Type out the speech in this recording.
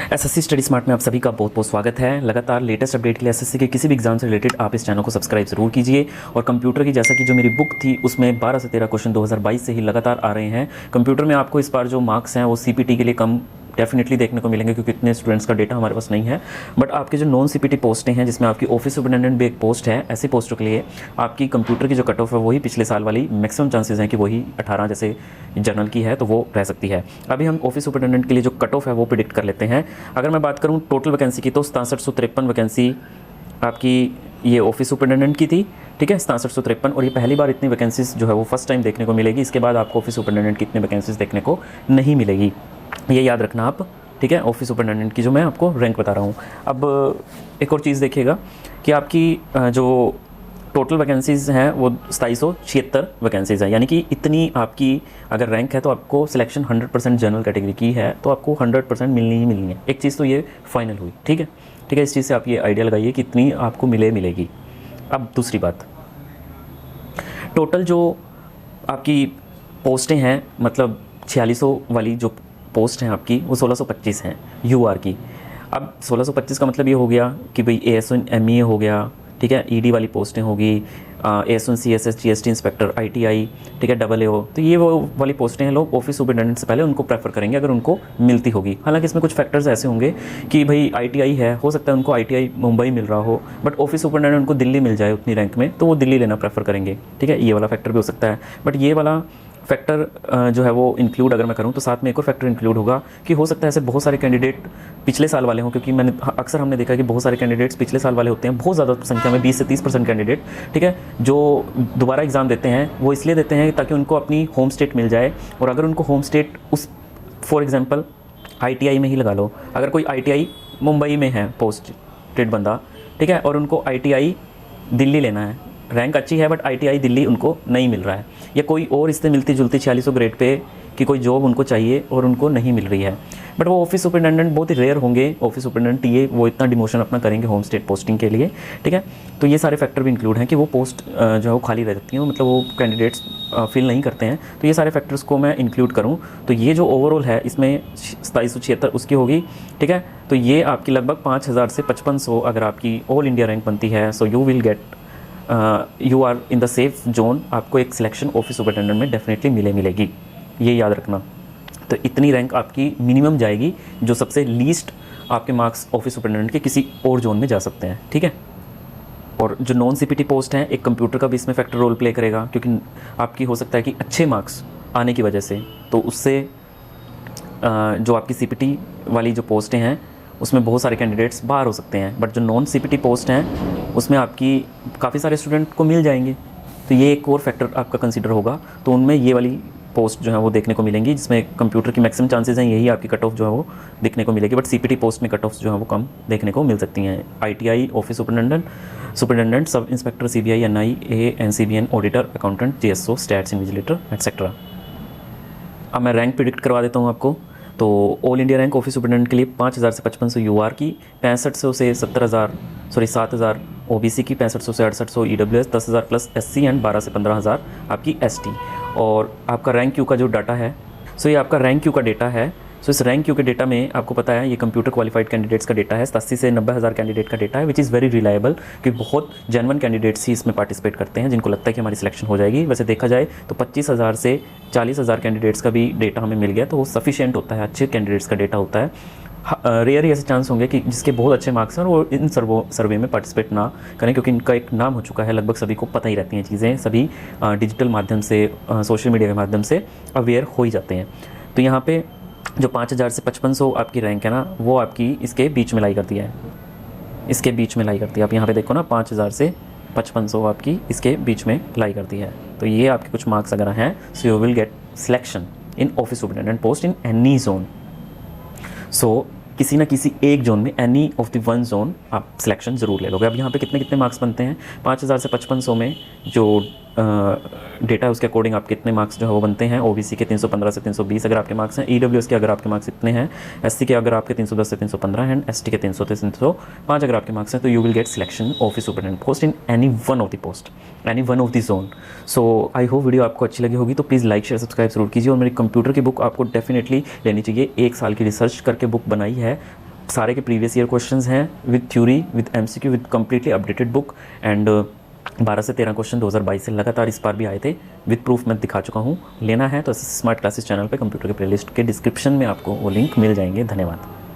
SSC study smart में आप सभी का बहुत बहुत स्वागत है। लगातार लेटेस्ट अपडेट के लिए एसएससी के किसी भी एग्जाम से रिलेटेड आप इस चैनल को सब्सक्राइब जरूर कीजिए। और कंप्यूटर की जैसा कि जो मेरी बुक थी उसमें 12 से 13 क्वेश्चन 2022 से ही लगातार आ रहे हैं। कंप्यूटर में आपको इस बार जो मार्क्स हैं वो सीपीटी के लिए कम डेफिनेटली देखने को मिलेंगे क्योंकि इतने स्टूडेंट्स का डेटा हमारे पास नहीं है। बट आपके जो नॉन सीपीटी पोस्टें हैं जिसमें आपकी ऑफिस सुपरिटेंडेंट भी एक पोस्ट है, ऐसी पोस्टों के लिए आपकी कंप्यूटर की जो कट ऑफ है वही पिछले साल वाली मैक्सिमम चांसेस हैं कि वही 18 जैसे जनरल की है तो वो रह सकती है। अभी हम ऑफिस सुपरिटेंडेंट के लिए जो कट ऑफ है वो प्रिडिक्ट कर लेते हैं। अगर मैं बात करूँ टोटल वैकेंसी की तो 6753 वैकेंसी आपकी ये ऑफिस सुपरिटेंडेंट की थी, ठीक है, 6753। और ये पहली बार इतनी वैकेंसीज जो है वो फर्स्ट टाइम देखने को मिलेगी। इसके बाद आपको ऑफिस सुपरिटेंडेंट की इतनी वैकेंसीज देखने को नहीं मिलेगी, ये याद रखना आप, ठीक है। ऑफिस सुपरिटेंडेंट की जो मैं आपको रैंक बता रहा हूँ। अब एक और चीज़ देखिएगा कि आपकी जो टोटल वैकेंसीज़ हैं वो 2776 वैकेंसीज़ हैं, यानी कि इतनी आपकी अगर रैंक है तो आपको सिलेक्शन 100% जनरल कैटेगरी की है तो आपको 100% मिलनी ही मिलनी है। एक चीज़ तो ये फाइनल हुई, ठीक है, ठीक है। इस चीज़ से आप ये आइडिया लगाइए कि इतनी आपको मिलेगी। अब दूसरी बात, टोटल जो आपकी पोस्टें हैं मतलब 4600 वाली जो पोस्ट हैं आपकी वो 1625 हैं यूआर की। अब 1625 का मतलब ये हो गया कि भाई AS1 MEA हो गया, ठीक है, ED वाली पोस्टें होगी, AS1 CSS GST inspector ITI, ठीक है, AAO। तो ये वो वाली पोस्टें हैं, लोग ऑफिस सुपरिटेंडेंट से पहले उनको प्रेफर करेंगे अगर उनको मिलती होगी। हालांकि इसमें कुछ फैक्टर्स ऐसे होंगे कि भाई ITI है, हो सकता है उनको ITI मुंबई मिल रहा हो, बट ऑफिस सुपरिटेंडेंट उनको दिल्ली मिल जाए उतनी रैंक में तो वो दिल्ली लेना प्रेफर करेंगे, ठीक है। ये वाला फैक्टर भी हो सकता है। बट ये वाला फैक्टर जो है वो इंक्लूड अगर मैं करूँ तो साथ में एक और फैक्टर इंक्लूड होगा कि हो सकता है ऐसे बहुत सारे कैंडिडेट पिछले साल वाले हों, क्योंकि मैंने अक्सर हमने देखा कि बहुत सारे कैंडिडेट्स पिछले साल वाले होते हैं, बहुत ज़्यादा संख्या में 20 से 30% कैंडिडेट, ठीक है, जो दोबारा एग्ज़ाम देते हैं वो इसलिए देते हैं ताकि उनको अपनी होम स्टेट मिल जाए। और अगर उनको होम स्टेट उस फॉर एग्जाम्पल ITI में ही लगा लो, अगर कोई ITI मुंबई में है पोस्टेड बंदा, ठीक है, और उनको ITI दिल्ली लेना है, रैंक अच्छी है बट ITI दिल्ली उनको नहीं मिल रहा है, या कोई और इससे मिलती जुलती 4600 ग्रेड पे कि कोई जॉब उनको चाहिए और उनको नहीं मिल रही है, बट वो ऑफिस सुपरिटेंडेंट बहुत ही रेयर होंगे, ऑफिस सुपरिटेंडेंट TA वो इतना डिमोशन अपना करेंगे होम स्टेट पोस्टिंग के लिए, ठीक है। तो ये सारे फैक्टर भी इंक्लूड हैं कि वो पोस्ट जो है वो खाली रह जाती हैं, मतलब वो कैंडिडेट्स फिल नहीं करते हैं। तो ये सारे फैक्टर्स को मैं इंक्लूड करूँ तो ये जो ओवरऑल है इसमें 2776 उसकी होगी, ठीक है। तो ये आपकी लगभग 5000 से 5500 अगर आपकी ऑल इंडिया रैंक बनती है, so you will get you are in the safe zone. आपको एक सिलेक्शन ऑफिस सुपरिटेंडेंट में डेफिनेटली मिलेगी, ये याद रखना। तो इतनी रैंक आपकी मिनिमम जाएगी, जो सबसे लीस्ट आपके मार्क्स ऑफिस सुपरिटेंडेंट के किसी और जोन में जा सकते हैं, ठीक है। और जो नॉन CPT पोस्ट हैं, एक कंप्यूटर का भी इसमें फैक्टर रोल प्ले करेगा, क्योंकि आपकी हो सकता है कि अच्छे मार्क्स आने की वजह से तो उससे जो आपकी CPT वाली जो पोस्टें हैं उसमें बहुत सारे कैंडिडेट्स बाहर हो सकते हैं, बट जो नॉन CPT पोस्ट हैं उसमें आपकी काफ़ी सारे स्टूडेंट को मिल जाएंगे। तो ये एक और फैक्टर आपका कंसीडर होगा, तो उनमें ये वाली पोस्ट जो है वो देखने को मिलेंगी जिसमें कंप्यूटर की मैक्सिमम चांसेस हैं यही आपकी कट ऑफ जो है वो देखने को मिलेगी। बट CPT पोस्ट में कट ऑफ जो है वो कम देखने को मिल सकती हैं। ITI office superintendent, sub inspector, CBI, NIA, NCBN, auditor, accountant, GSO, stats invigilator etcetera. अब मैं रैंक प्रिडिक्ट करवा देता हूँ आपको। तो all India rank office superintendent के लिए 5000 से 5500 UR की, 6500 से 7000 OBC की, 6500 से 6800 EWS, 10,000 प्लस SC एंड 12 से 15,000 आपकी ST। और आपका रैंक क्यू का जो डाटा है, सो ये आपका रैंक क्यू का डेटा है। सो इस रैंक क्यू के डेटा में आपको पता है ये कंप्यूटर क्वालिफाइड कैंडिडेट्स का डेटा है, 87 से 90,000 कैंडिडेट का डेटा है, विच इज़ वेरी रिलायबल, क्योंकि बहुत जेन्युइन कैंडिडेट्स ही इसमें पार्टिसिपेट करते हैं जिनको लगता है कि हमारी सिलेक्शन हो जाएगी। वैसे देखा जाए तो 25,000 से 40,000 कैंडिडेट्स का भी डेटा हमें मिल गया तो वो सफिशिएंट होता है, अच्छे कैंडिडेट्स का डेटा होता है। रेयर ही ऐसे चांस होंगे कि जिसके बहुत अच्छे मार्क्स हैं और वो इन सर्वे में पार्टिसिपेट ना करें, क्योंकि इनका एक नाम हो चुका है, लगभग सभी को पता ही रहती हैं चीज़ें, सभी डिजिटल माध्यम से, सोशल मीडिया के माध्यम से अवेयर हो ही जाते हैं। तो यहाँ पे जो 5000 से 5500 आपकी रैंक है ना, वो आपकी इसके बीच में लाई करती है, इसके बीच में लाई करती है। आप यहाँ पे देखो ना, 5000 से 5500 आपकी इसके बीच में लाई करती है। तो ये आपके कुछ मार्क्स अगर हैं, so you will get selection in office superintendent post in any zone. So किसी ना किसी एक जोन में, any of the one zone आप सिलेक्शन ज़रूर ले लोगे। अब यहाँ पे कितने मार्क्स बनते हैं, 5000 से 5500 में जो डेटा है उसके अकॉर्डिंग आपके कितने मार्क्स जो है वो बनते हैं। OBC के 315 से 320 अगर आपके मार्क्स हैं, EWS के अगर आपके मार्क्स इतने हैं, SC के अगर आपके 310 से 315 हैं, ST के 300 से 305 अगर आपके मार्क्स हैं, तो you will get selection office superintendent post in any one of the post, any one of the zone. So I hope video आपको अच्छी लगी होगी, तो प्लीज़ लाइक शेयर सब्सक्राइब जरूर कीजिए। और मेरी कंप्यूटर की बुक आपको डेफिनेटली लेनी चाहिए, 1 साल की रिसर्च करके बुक बनाई है, सारे के प्रीवियस ईयर क्वेश्चंस हैं with theory, with MCQ, with completely updated book. And 12 से 13 क्वेश्चन 2022 से लगातार इस बार भी आए थे, विद प्रूफ मैं दिखा चुका हूँ। लेना है तो स्मार्ट क्लासेस चैनल पे कंप्यूटर के प्लेलिस्ट के डिस्क्रिप्शन में आपको वो लिंक मिल जाएंगे। धन्यवाद।